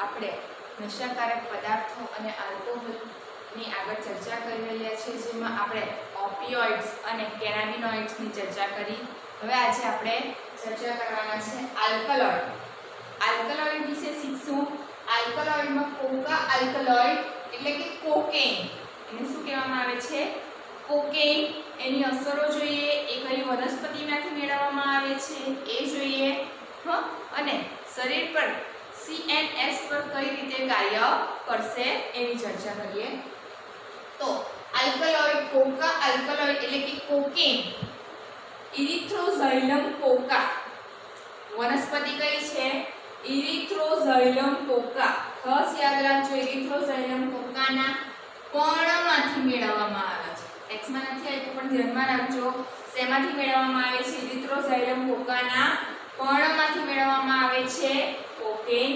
આપણે નશાકારક પદાર્થો અને આલ્કોહોલની આગળ ચર્ચા કરી રહ્યા છીએ, જેમાં આપણે ઓપિયોઇડ્સ અને કેનાબિનોઇડ્સની ચર્ચા કરી. હવે આજે આપણે ચર્ચા કરવાના છે આલ્કલોઇડ. આલ્કલોઇડ વિશે શીખશું. આલ્કલોઇડમાં કોકા આલ્કલોઇડ એટલે કે કોકેન, એને શું કહેવામાં આવે છે? કોકેન. એની અસરો જોઈએ, એ કઈ વનસ્પતિમાંથી મેળવવામાં આવે છે એ જોઈએ, અને શરીર પર CNS પર કઈ રીતે કાર્ય કરશે એની ચર્ચા કરીએ. તો આલ્કલોઇડ, કોકા આલ્કલોઇડ એટલે કે કોકેન, ઇરિથ્રોઝાઇલમ કોકા. વનસ્પતિ કઈ છે? ઇરિથ્રોઝાઇલમ કોકા. ખાસ યાદ રાખજો, ઇરિથ્રોઝાઇલમ કોકાના પર્ણમાંથી મેળવવામાં આવે છે. ટેક્સ્ટમાં નથી આપ્યું પણ ધ્યાનમાં રાખજો, શેમાંથી મેળવવામાં આવે છે? ઇરિથ્રોઝાઇલમ કોકાના પર્ણમાંથી મેળવવામાં આવે છે કોકેન.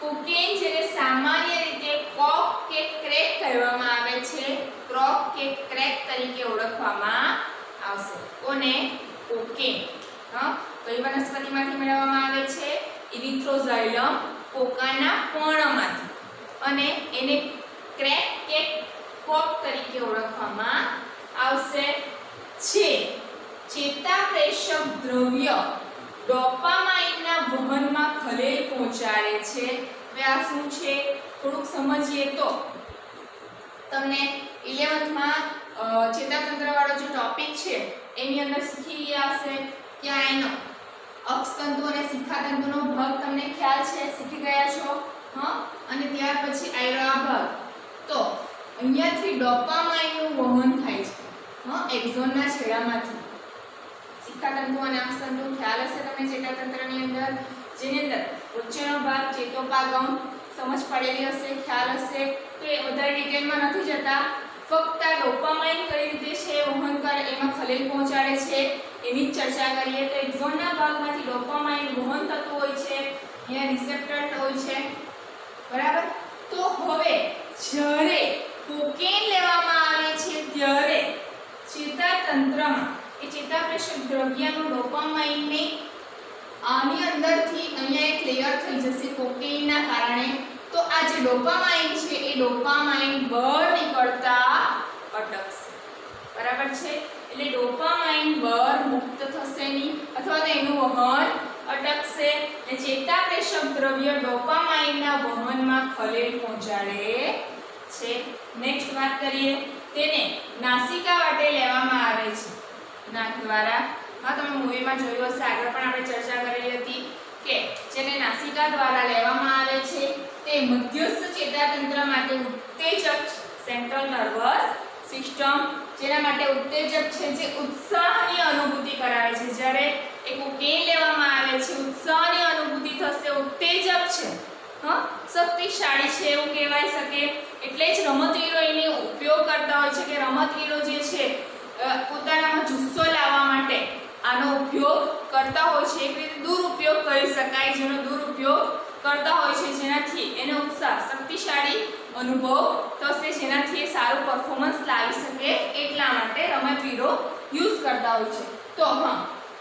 કોકેન જેને સામાન્ય રીતે કોક કે ક્રેક કહેવામાં આવે છે, ક્રોક કે ક્રેક તરીકે ઓળખવામાં આવશે. કોને? કોકેન. કઈ વનસ્પતિમાંથી મેળવવામાં આવે છે? ઇરિથ્રોઝાઇલમ કોકાના પર્ણમાંથી, અને એને ક્રેક કે કોક તરીકે ઓળખવામાં આવશે છે. ચેતાપ્રેષક દ્રવ્ય ડોપામાઇનના વહનમાં ખલેલ પહોંચાડે છે. હવે આ શું છે થોડુંક સમજીએ તો તમને 11th માં ચેતાતંત્ર વાળો જે ટોપિક છે એની અંદર શીખી ગયા હશે કે એનો અક્ષતંતુ અને શિખાતંતુનો ભાગ તમને ખ્યાલ છે, શીખી ગયા છો. અને ત્યાર પછી આવ્યો આ ભાગ. તો અહીંયાથી ડોપામાઇનનું વહન થાય છે એક્ઝોનના છેડામાંથી. શિખાતંતુ અને અક્ષતંતુ ખ્યાલ હશે તમને ચેતાતંત્રની અંદર, જેની અંદર વચ્ચેનો ભાગ ચેતોપાગમ સમજ પડેલી હશે, ખ્યાલ હશે. તો એ વધારે ડિટેલમાં નથી જતા, ફક્ત આ ડોપામાઇન કઈ રીતે છે વહન કરે, એમાં ખલેલ પહોંચાડે છે એની જ ચર્ચા કરીએ. તો એક્ઝોનના ભાગમાંથી ડોપામાઇન વહન થતું હોય છે, અહીંયા રિસેપ્ટર હોય છે, બરાબર. તો હવે જ્યારે કોકેન લેવામાં આવે છે ત્યારે ચેતાતંત્રમાં એ ચેતાપ્રેષક દ્રવ્યનું ડોપામાઇનને આની અંદરથી અહીંયા એક લેયર થઈ જશે કોકેનના કારણે. તો આ જે ડોપામાઇન છે એ ડોપામાઇન બહાર નીકળતા અટકશે, બરાબર છે. એટલે ડોપામાઇન બહાર મુક્ત થશે નહીં, અથવા તો એનું વહન અટકશે. એટલે ચેતાપ્રેષક દ્રવ્ય ડોપામાઇનના વહનમાં ખલેલ પહોંચાડે છે. નેક્સ્ટ વાત કરીએ, તેને નાસિકા વાટે લેવામાં આવે છે, નાક દ્વારા. તમે મૂવીમાં જોયું હશે, આગળ પણ આપણે ચર્ચા કરેલી હતી કે જેને નાસિકા દ્વારા લેવામાં આવે છે તે મધ્યસ્થ ચેતાતંત્ર માટે ઉત્તેજક, સેન્ટ્રલ નર્વસ સિસ્ટમ જેના માટે ઉત્તેજક છે, જે ઉત્સાહની અનુભૂતિ કરાવે છે. જ્યારે એક કોકેન લેવામાં આવે છે, ઉત્સાહની અનુભૂતિ થશે, ઉત્તેજક છે, શક્તિશાળી છે એવું કહેવાય શકે. એટલે જ રમતવીરો એનો ઉપયોગ કરતા હોય છે કે રમતવીરો જે છે પોતાનામાં જુસ્સો લાવવા માટે આનો ઉપયોગ કરતા હોય છે. એક રીતે દુરુપયોગ કરી શકાય, જેનો દુરુપયોગ કરતા હોય છે, જેનાથી એને ઉત્સાહ, શક્તિશાળી અનુભવ થશે, જેનાથી એ સારું પરફોર્મન્સ લાવી શકે, એટલા માટે રમતવીરો યુઝ કરતા હોય છે. તો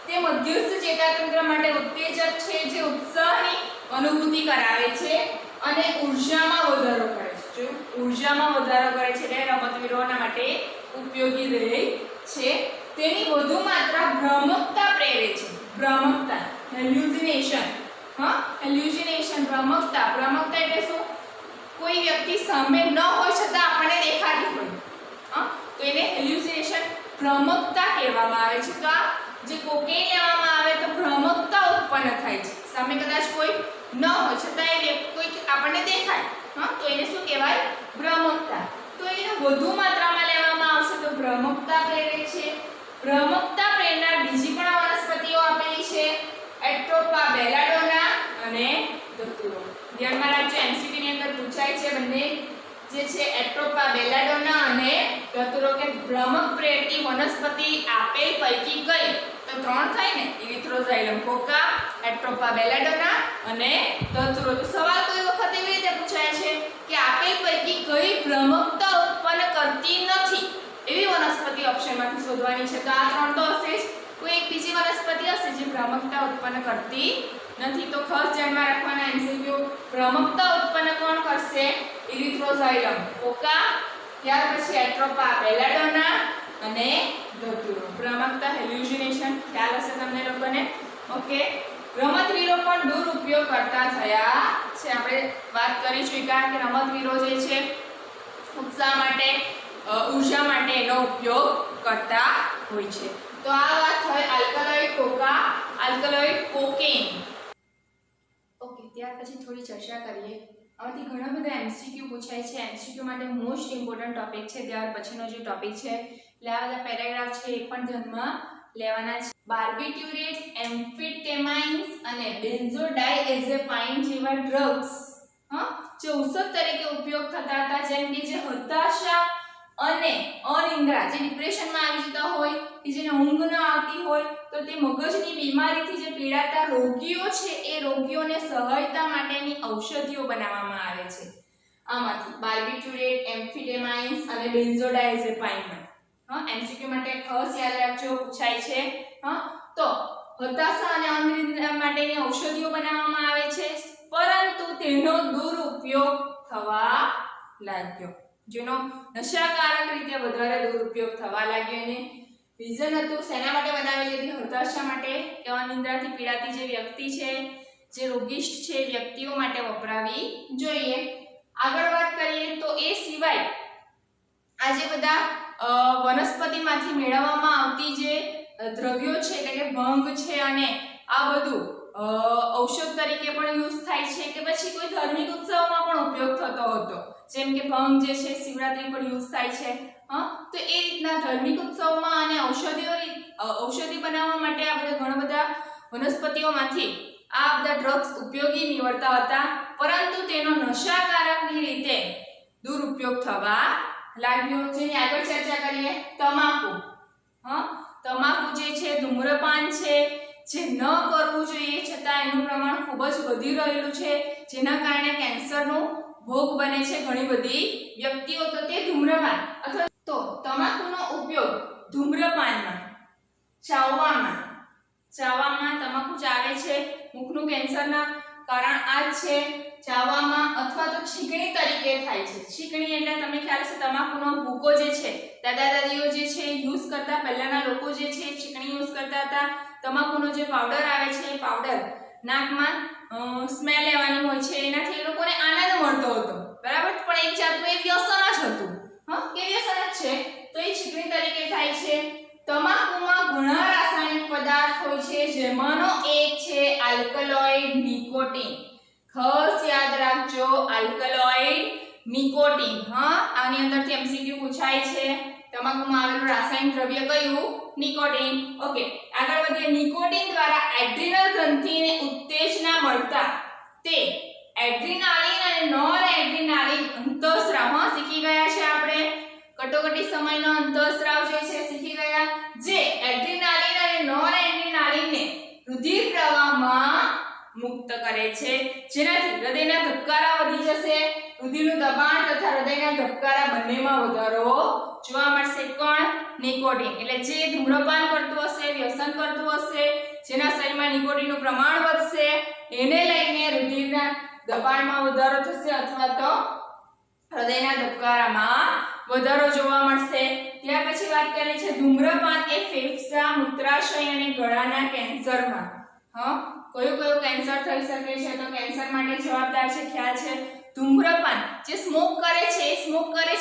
તે મધ્યસ્થ ચેતાતંત્ર માટે ઉત્તેજક છે, જે ઉત્સાહની અનુભૂતિ કરાવે છે અને ઉર્જામાં વધારો કરે છે. ઉર્જામાં વધારો કરે છે એટલે રમતવીરોના માટે ઉપયોગી રહે છે. તેની વધુ માત્રા ભ્રામકતા પ્રેરે છે. ભ્રામકતા, હેલ્યુસિનેશન. હેલ્યુસિનેશન, ભ્રામકતા. ભ્રામકતા એટલે શું? કોઈ વ્યક્તિ સામે ન હોય છતાં આપણને દેખાતી હોય, તો એને હેલ્યુસિનેશન, ભ્રામકતા કહેવામાં આવે છે. તો આ જે કોકેન લેવામાં આવે તો ભ્રામકતા ઉત્પન્ન થાય છે. સામે કદાચ કોઈ ન હોય છતાં એ કોઈ આપણને દેખાય, તો એને શું કહેવાય? ભ્રામકતા. તો એને વધુ માત્રામાં લેવામાં આવશે તો ભ્રામકતા પ્રેરે છે. ભ્રામકતા પ્રેરનાર બીજી પણ વનસ્પતિઓ આપેલી છે, એટ્રોપા બેલાડોના અને ધતુરો. ધ્યાનમાં રાખજો, MCQ ની અંદર પૂછાય છે બંને જે છે એટ્રોપા બેલાડોના અને ધતુરો, કે ભ્રામક પ્રેરતી વનસ્પતિ આપેલ પૈકી કઈ? તો ત્રણ થાય ને, ઇરિથ્રોઝાઇલમ કોકા, એટ્રોપા બેલાડોના અને ધતુરો. તો સવાલ કોઈ વખત એવી રીતે પૂછાય છે કે આપેલ પૈકી કઈ ભ્રામકતા ઉત્પન્ન કરતી નથી એવી વનસ્પતિ ઓપ્શનમાંથી શોધવાની છે. તો આ ત્રણ તો હશે જ. કોઈ એક બીજી વનસ્પતિ હશે જે ભ્રામકતા ઉત્પન્ન કરતી નથી. તો ખાસ ધ્યાનમાં રાખવાના એમસીક્યુ. ભ્રામકતા ઉત્પન્ન કોણ કરશે? ઇરિથ્રોઝાઇલમ કોકા, ત્યાર પછી એટ્રોપા બેલાડોના અને ધતુરો. ભ્રામકતા હેલ્યુસિનેશન ખ્યાલ હશે તમને લોકોને. ઓકે, રમતવીરો પણ દુરુપયોગ કરતા થયા છે. આપણે વાત કરી ચૂક્યા કે રમતવીરો જે છે ઉત્સાહ માટે, ઉર્જા માટે એનો ઉપયોગ કરતા હોય છે. તો આ વાત થઈ આલ્કલોઇડ કોકા, આલ્કલોઇડ કોકેન. ઓકે, ત્યાર પછી થોડી ચર્ચા કરીએ. આમાંથી ઘણા બધા એમસીક્યુ પૂછાય છે. એમસીક્યુ માટે મોસ્ટ ઇમ્પોર્ટન્ટ ટોપિક છે. ત્યાર પછીનો જે ટોપિક છે એટલે આ બધા પેરેગ્રાફ છે એ પણ ધ્યાનમાં લેવાના છે. બાર્બિટ્યુરેટ્સ, એમ્ફેટામાઇન્સ અને બેન્ઝોડાઇએઝેપાઇન જેવા ડ્રગ્સ જે ઔષધ તરીકે ઉપયોગ થતા હતા, જેમ કે જે હતાશા અને અનિદ્રા, જે ડિપ્રેશનમાં આવી જતા હોય, કે જેને ઊંઘ ન આવતી હોય, તો તે મગજની બીમારીથી જે પીડાતા રોગીઓ છે એ રોગીઓને સહાયતા માટેની ઔષધિઓ બનાવવામાં આવે છે. આમાંથી બાર્બિટ્યુરેટ, એમ્ફેટામાઇન્સ અને બેન્ઝોડાઇએઝેપાઇન. એમસીક્યુ માટે ખાસ યાદ રાખજો, પૂછાય છે. તો હતાશા અને અનિદ્રા માટેની ઔષધિઓ બનાવવામાં આવે છે, પરંતુ તેનો દુરુપયોગ થવા લાગ્યો. જેનો નશાકારક રીતે વધારે દુરુપયોગ થવા લાગ્યો. અને રીઝન હતું શેના માટે બનાવેલી હતી? હતાશા માટે કે અનિદ્રાથી પીડાતી જે વ્યક્તિ છે, જે રોગિષ્ઠ છે, વ્યક્તિઓ માટે વપરાવી જોઈએ. આગળ વાત કરીએ તો એ સિવાય આ જે બધા વનસ્પતિમાંથી મેળવવામાં આવતી જે દ્રવ્યો છે એટલે કે ભંગ છે અને આ બધું ઔષધ તરીકે પણ યુઝ થાય છે, કે પછી કોઈ ધાર્મિક ઉત્સવમાં પણ ઉપયોગ થતો હતો. જેમ કે ભંગ જે છે શિવરાત્રી પર યુઝ થાય છે. તો એ રીતના ધાર્મિક ઉત્સવમાં અને ઔષધિ બનાવવા માટે આ બધા ઘણા બધા વનસ્પતિઓમાંથી આ બધા ડ્રગ્સ ઉપયોગી નીવડતા હતા, પરંતુ તેનો નશાકારકની રીતે દુરુપયોગ થવા લાગ્યો. જેની આગળ ચર્ચા કરીએ, તમાકુ. તમાકુ જે છે ધૂમ્રપાન છે, જે ન કરવું જોઈએ છતાં એનું પ્રમાણ ખૂબ જ વધી રહેલું છે, જેના કારણે કેન્સરનો ભોગ બને છે ઘણી બધી વ્યક્તિઓ. તો તે ધૂમ્રપાન અથવા તો તમાકુનો ઉપયોગ ધૂમ્રપાનમાં, ચાવવામાં તમાકુ ચાવે છે, મુખનું કેન્સરના કારણ આ જ છે. ચાવવામાં અથવા તો છીકણી તરીકે થાય છે. છીકણી એટલે તમને ખ્યાલ છે તમાકુનો ભૂકો જે છે દાદા દાદીઓ જે છે યુઝ કરતા, પહેલાના લોકો જે છે છીકણી યુઝ કરતા હતા. તમાકુનો જે પાવડર આવે છે એ પાવડર નાકમાં સ્મેલ લેવાની હોય છે, એનાથી એ લોકોને આનંદ મળતો હતો, બરાબર. પણ એક જાતનું એ વ્યસન જ હતું. કે વ્યસન જ છે, તો એ છીકણી તરીકે થાય છે. તમાકુમાં ઘણા રાસાયણિક પદાર્થ હોય છે, જેમાંનો એક છે આલ્કલોઇડ નિકોટિન. ખાસ યાદ રાખજો, આલ્કલોઇડ નિકોટિન. આની અંદરથી એમસીક્યુ પૂછાય છે. તમાકુમાં આવેલું રાસાયણિક દ્રવ્ય કયું? નિકોટિન. ઓકે, આગળ વધીએ. નિકોટિન દ્વારા એડ્રિનલ ગ્રંથિને ઉત્તેજના મળતા તે એડ્રિનાલિન અને નોર એડ્રિનાલિન અંતઃસ્રાવ શીખી ગયા છે આપણે. કટોકટી સમયનો અંતઃસ્રાવ જે છે શીખી ગયા, જે એડ્રિનાલિન અને નોર એડ્રિનાલિનને રુધિર પ્રવાહમાં મુક્ત કરે છે, જેનાથી હૃદયના ધબકારા વધી જશે. રુધિરનું દબાણ તથા હૃદયના ધબકારા બંનેમાં વધારો જોવા મળશે. કોણ? નિકોટિન. એટલે જે ધૂમ્રપાન કરતું હશે, વ્યસન કરતું હશે, જેના શરીરમાં નિકોટિનનું પ્રમાણ વધશે, એને લઈને રુધિરના દબાણમાં વધારો થશે અથવા તો હૃદયના ધબકારામાં વધારો જોવા મળશે. ત્યાર પછી વાત કરીએ છે ધૂમ્રપાન એ ફેફસા, મૂત્રાશય અને ગળાના કેન્સરમાં કયું કેન્સર થઈ શકે છે? તો કેન્સર માટે જવાબદાર છે, ખ્યાલ છે. ધૂમ્રપાન જે સ્મોક કરે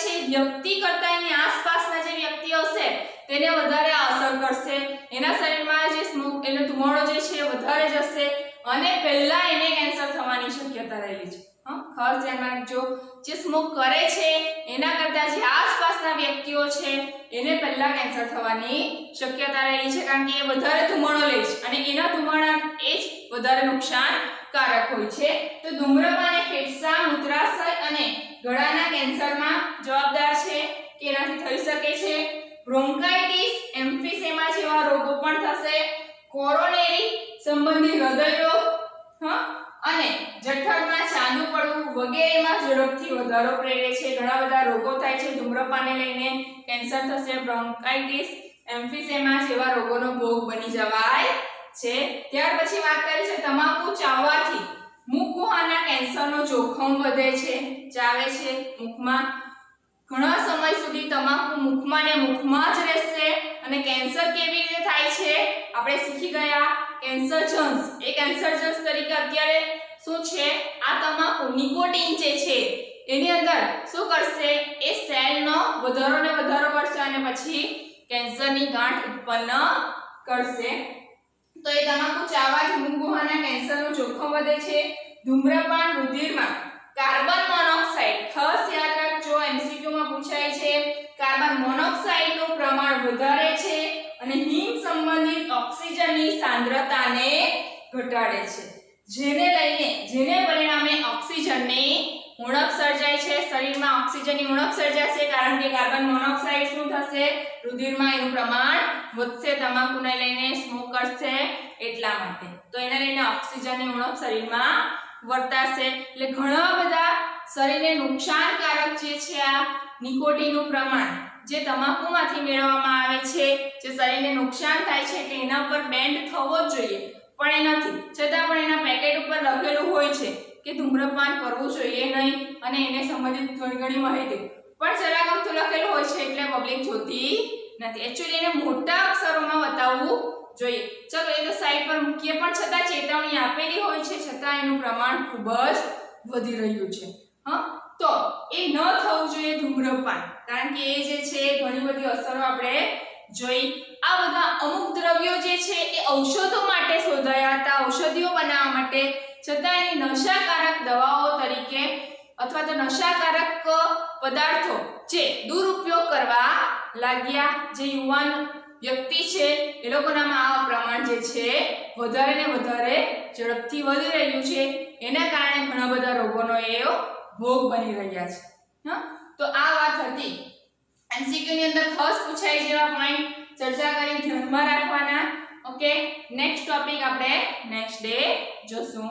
છે વ્યક્તિ કરતા એની આસપાસના જે વ્યક્તિઓ હશે તેને વધારે અસર કરશે. એના શરીરમાં જે સ્મોક એનો ધુમાડો જે છે વધારે જશે અને પહેલા એને કેન્સર થવાની શક્યતા રહેલી છે. ખાસ ધ્યાન રાખજો, જે સ્મોક કરે છે એના કરતા જે આસપાસના વ્યક્તિઓ છે એને પહેલા કેન્સર થવાની શક્યતા રહેલી છે, કારણ કે એ વધારે ધુમાડો લે છે અને એના ધુમાડા એ જ વધારે નુકસાનકારક હોય છે. તો ધૂમ્રપાન એ ફેફસા, મૂત્રાશય અને ગળાના કેન્સરમાં જવાબદાર છે, કે એનાથી થઈ શકે છે. બ્રોન્કાઇટિસ, એમ્ફીસેમા જેવા રોગો પણ થશે. કોરોનરી સંબંધી હૃદય રોગ અને જઠરમાં ચાંદુ પડવું વગેરેમાં ઝડપથી વધારો પ્રેરે છે. ઘણા બધા રોગો થાય છે ધૂમ્રપાનને લઈને. કેન્સર થશે, બ્રોન્કાઇટિસ, એમ્ફીસેમા જેવા રોગોનો ભોગ બની જવાય છે. ત્યાર પછી વાત કરી છે તમાકુ ચાવવાથી મુખ ગુહાના કેન્સરનું જોખમ વધે છે. ચાવે છે મુખમાં, ઘણા સમય સુધી તમાકુ મુખમાં ને મુખમાં જ રહેશે અને કેન્સર કેવી રીતે થાય છે આપણે શીખી ગયા. કેન્સરજન્સ, એ કેન્સરજન્સ તરીકે અત્યારે શું છે, આ તમાકુ નિકોટીન જે છે એની અંદર શું કરશે, એ સેલનો વધારો ને વધારો કરશે અને પછી કેન્સરની ગાંઠ ઉત્પન્ન કરશે. તો એ તમાકુ ચાવવાથી મુખ ગુહાના કેન્સરનું જોખમ વધે છે. ધૂમ્રપાન રુધિરમાં કાર્બન મોનોક્સાઇડ, ખાસ યાદ રાખજો MCQ માં પૂછાય છે, કાર્બન મોનોક્સાઇડનું પ્રમાણ વધારે છે અને હિમ સંબંધિત ઓક્સિજનની સાંદ્રતાને ઘટાડે છે. જેને પરિણામે ઓક્સિજનની ઉણપ સર્જાય છે. શરીરમાં ઓક્સિજનની ઉણપ સર્જાશે કારણ કે કાર્બન મોનોક્સાઇડ શું થશે, રુધિરમાં એનું પ્રમાણ વધશે, તમાકુને લઈને સ્મોકર્સ છે એટલા માટે. તો એને લઈને ઓક્સિજનની ઉણપ શરીરમાં વર્તાશે. એટલે ઘણા બધા શરીરને નુકસાનકારક જે છે આ નિકોટીનનું પ્રમાણ જે તમાકુમાંથી મેળવવામાં આવે છે, જે શરીરને નુકસાન થાય છે એટલે એના પર બેન્ડ થવો જ જોઈએ પણ એ નથી. છતાં પણ એના પેકેટ ઉપર લખેલું હોય છે કે ધૂમ્રપાન કરવું જોઈએ નહીં અને એને સંબંધિત ઘણી માહિતી પણ જરાક અમથું લખેલું હોય છે એટલે પબ્લિક જોતી નથી. એક્ચ્યુઅલી એને મોટા અક્ષરોમાં બતાવવું જોઈએ. ચલો એ તો સાઈડ પર મૂકીએ, પણ છતાં ચેતવણી આપેલી હોય છે છતાં એનું પ્રમાણ ખૂબ જ વધી રહ્યું છે. તો એ ન થવું જોઈએ ધૂમ્રપાન, કારણ કે એ જે છે ઘણી બધી અસરો આપણે જોઈ. આ બધા અમુક દ્રવ્યો જે છે એ ઔષધો માટે શોધાયા હતા, ઔષધિઓ બનાવવા માટે, છતાં એની નશાકારક દવાઓ તરીકે અથવા તો નશાકારક પદાર્થો જે દુરુપયોગ કરવા લાગ્યા. જે યુવાન વ્યક્તિ છે એ લોકોનામાં આ પ્રમાણ જે છે વધારે ને વધારે ઝડપથી વધી રહ્યું છે. એના કારણે ઘણા બધા રોગોનો એ ભોગ બની રહ્યા છે. તો આ વાત હતી. MCQ ની અંદર ખાસ પૂછાય જેવા પોઈન્ટ ચર્ચા કરી ધ્યાનમાં રાખવાના. ઓકે, નેક્સ્ટ ટોપિક આપણે નેક્સ્ટ ડે જોશું.